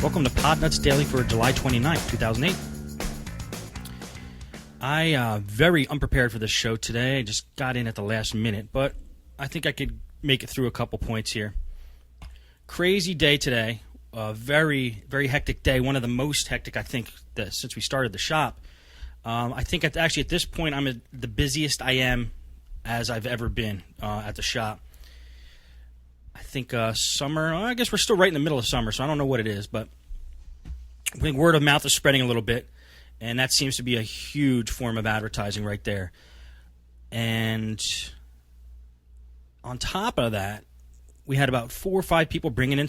Welcome to Podnutz Daily for July 29th, 2008. I very unprepared for this show today. I just got in at the last minute, but I think I could make it through a couple points here. Crazy day today. Very, very hectic day. One of the most hectic, I think, since we started the shop. I think at this point I'm at the busiest I am as I've ever been at the shop. I think summer, I guess we're still right in the middle of summer, so I don't know what it is, but I think word of mouth is spreading a little bit, and that seems to be a huge form of advertising right there. And on top of that, we had about 4 or 5 people bringing in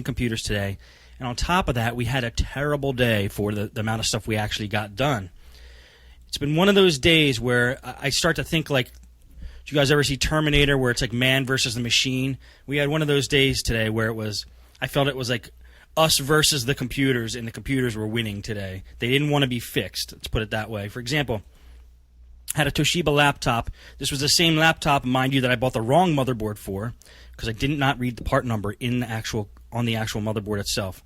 computers today, and on top of that, we had a terrible day for the amount of stuff we actually got done. It's been one of those days where I start to think like, did you guys ever see Terminator, where it's like man versus the machine? We had one of those days today where I felt it was like us versus the computers, and the computers were winning today. They didn't want to be fixed, let's put it that way. For example, I had a Toshiba laptop. This was the same laptop, mind you, that I bought the wrong motherboard for, because I did not read the part number on the actual motherboard itself.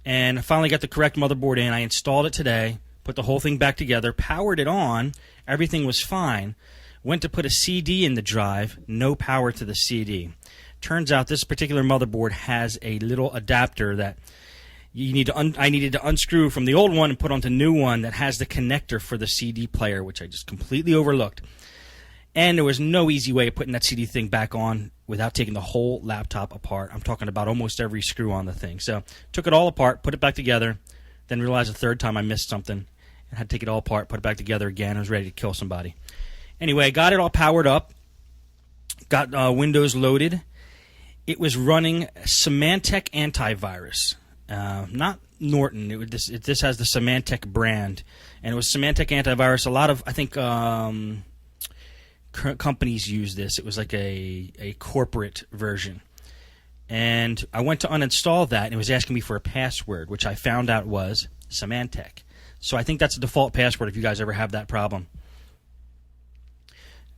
And I finally got the correct motherboard in. I installed it today, put the whole thing back together, powered it on, everything was fine. Went to put a CD in the drive, no power to the CD. Turns out this particular motherboard has a little adapter that I needed to unscrew from the old one and put onto the new one that has the connector for the CD player, which I just completely overlooked. And there was no easy way of putting that CD thing back on without taking the whole laptop apart. I'm talking about almost every screw on the thing. So took it all apart, put it back together, then realized the third time I missed something and had to take it all apart, put it back together again. I was ready to kill somebody. Anyway, got it all powered up, got Windows loaded. It was running Symantec antivirus, not Norton. This has the Symantec brand, and it was Symantec antivirus. A lot of, I think, companies use this. It was like a corporate version. And I went to uninstall that, and it was asking me for a password, which I found out was Symantec. So I think that's the default password if you guys ever have that problem.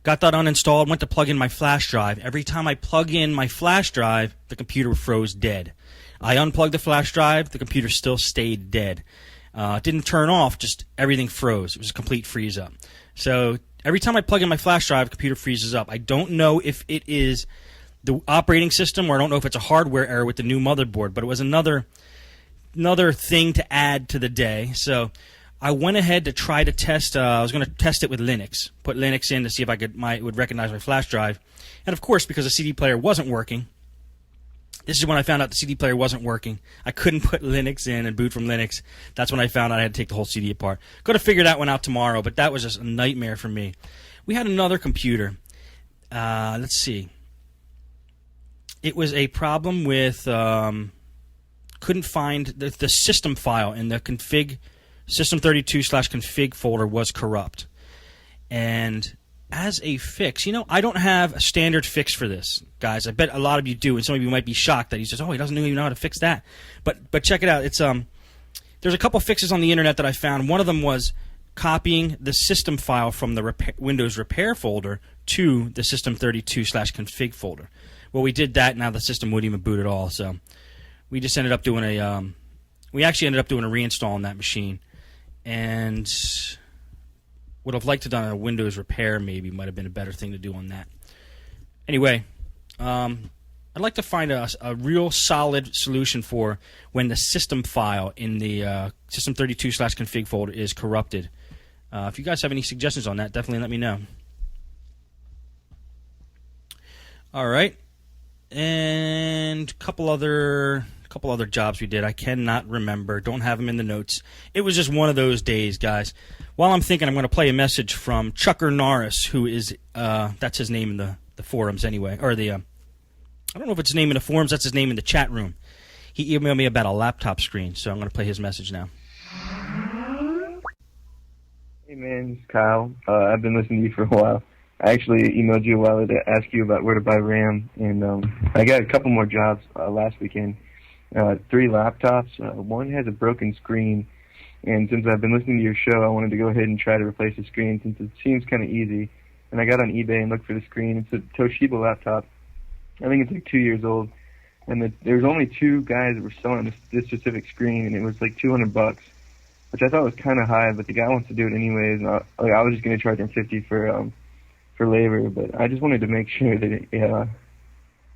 Got that uninstalled, went to plug in my flash drive. Every time I plug in my flash drive, the computer froze dead. I unplugged the flash drive, the computer still stayed dead. It didn't turn off, just everything froze. It was a complete freeze up. So every time I plug in my flash drive, the computer freezes up. I don't know if it is the operating system, or I don't know if it's a hardware error with the new motherboard, but it was another thing to add to the day. So I went ahead to try to test. I was going to test it with Linux. Put Linux in to see if it would recognize my flash drive. And of course, because the CD player wasn't working, this is when I found out the CD player wasn't working. I couldn't put Linux in and boot from Linux. That's when I found out I had to take the whole CD apart. Got to figure that one out tomorrow, but that was just a nightmare for me. We had another computer. Let's see. It was a problem with couldn't find the system file in the config. System32/config folder was corrupt. And as a fix, I don't have a standard fix for this, guys. I bet a lot of you do, and some of you might be shocked that he says, he doesn't even know how to fix that. But check it out. It's there's a couple fixes on the internet that I found. One of them was copying the system file from the Windows repair folder to the System32/config folder. Well, we did that. Now the system wouldn't even boot at all. So we just ended up doing we actually ended up doing a reinstall on that machine. And would have liked to have done a Windows repair, maybe might have been a better thing to do on that. Anyway, I'd like to find a real solid solution for when the system file in the System32/config folder is corrupted. If you guys have any suggestions on that, definitely let me know. All right, and a couple other jobs we did. I cannot remember. Don't have them in the notes. It was just one of those days, guys. While I'm thinking, I'm going to play a message from Chucker Norris, who is that's his name in the forums anyway, or I don't know if it's his name in the forums. That's his name in the chat room. He emailed me about a laptop screen, so I'm going to play his message now. Hey man, it's Kyle. I've been listening to you for a while. I actually emailed you a while ago to ask you about where to buy RAM, and I got a couple more jobs last weekend. 3 laptops. One has a broken screen, and since I've been listening to your show, I wanted to go ahead and try to replace the screen since it seems kind of easy. And I got on eBay and looked for the screen. It's a Toshiba laptop. I think it's like 2 years old. and there was only 2 guys that were selling this specific screen, and it was like $200, which I thought was kind of high, but the guy wants to do it anyways, and I was just going to charge him $50 for labor, but I just wanted to make sure that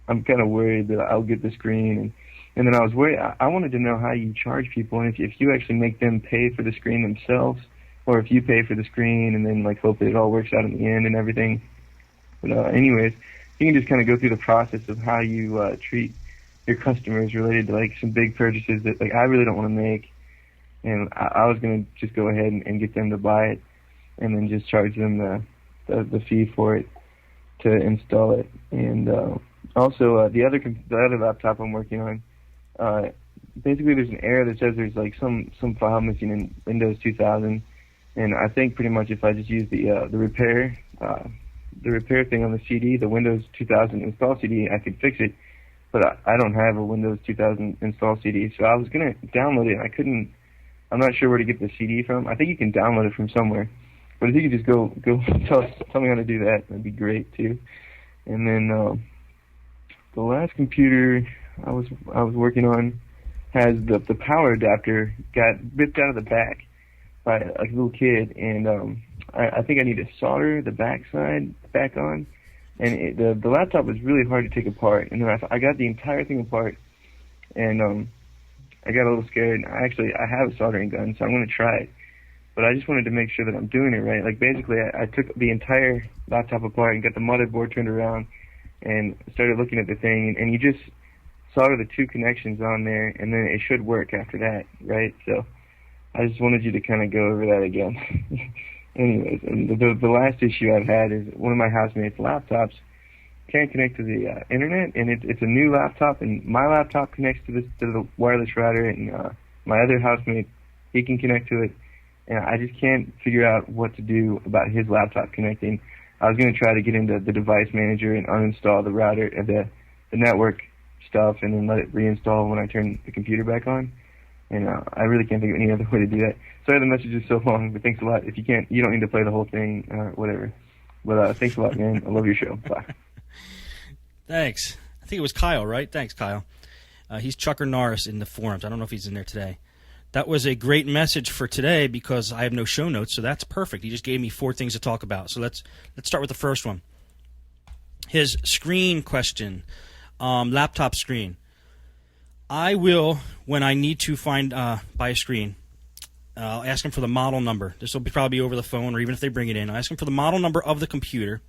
I'm kind of worried that I'll get the screen, and then I was worried. I wanted to know how you charge people, and if you actually make them pay for the screen themselves, or if you pay for the screen and then like hope that it all works out in the end and everything. But anyways, you can just kind of go through the process of how you treat your customers related to like some big purchases that like I really don't want to make, and I was gonna just go ahead and get them to buy it, and then just charge them the fee for it to install it. And also the other laptop I'm working on, basically there's an error that says there's like some file missing in Windows 2000, and I think pretty much if I just use the repair thing on the CD, the Windows 2000 install CD, I could fix it. But I don't have a Windows 2000 install CD, so I was gonna download it, and I couldn't. I'm not sure where to get the CD from. I think you can download it from somewhere, but if you could just go tell me how to do that, that'd be great too. And then the last computer I was working on has the power adapter got ripped out of the back by like a little kid, and I think I need to solder the backside back on. And the laptop was really hard to take apart, and then I got the entire thing apart, and I got a little scared. I have a soldering gun, so I'm going to try it, but I just wanted to make sure that I'm doing it right. Like basically, I took the entire laptop apart and got the motherboard turned around, and started looking at the thing, and you just solder the 2 connections on there, and then it should work after that, right? So I just wanted you to kind of go over that again. Anyways, and the last issue I've had is one of my housemates' laptops can't connect to the internet, and it's a new laptop, and my laptop connects to the wireless router, and my other housemate, he can connect to it, and I just can't figure out what to do about his laptop connecting. I was going to try to get into the device manager and uninstall the router, the network stuff, and then let it reinstall when I turn the computer back on. And I really can't think of any other way to do that. Sorry the message is so long, but thanks a lot. If you can't, you don't need to play the whole thing, whatever. But thanks a lot, man. I love your show. Bye. Thanks. I think it was Kyle, right? Thanks, Kyle. He's Chucker Norris in the forums. I don't know if he's in there today. That was a great message for today because I have no show notes, so that's perfect. He just gave me 4 things to talk about. So let's start with the first one. His screen question, laptop screen. I will, when I need to buy a screen, I'll ask them for the model number. This will probably be over the phone, or even if they bring it in. I'll ask them for the model number of the computer,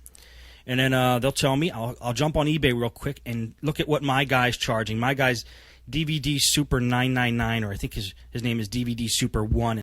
and then they'll tell me. I'll jump on eBay real quick and look at what my guy's charging. My guy's DVD Super 999, or I think his name is DVD Super 1.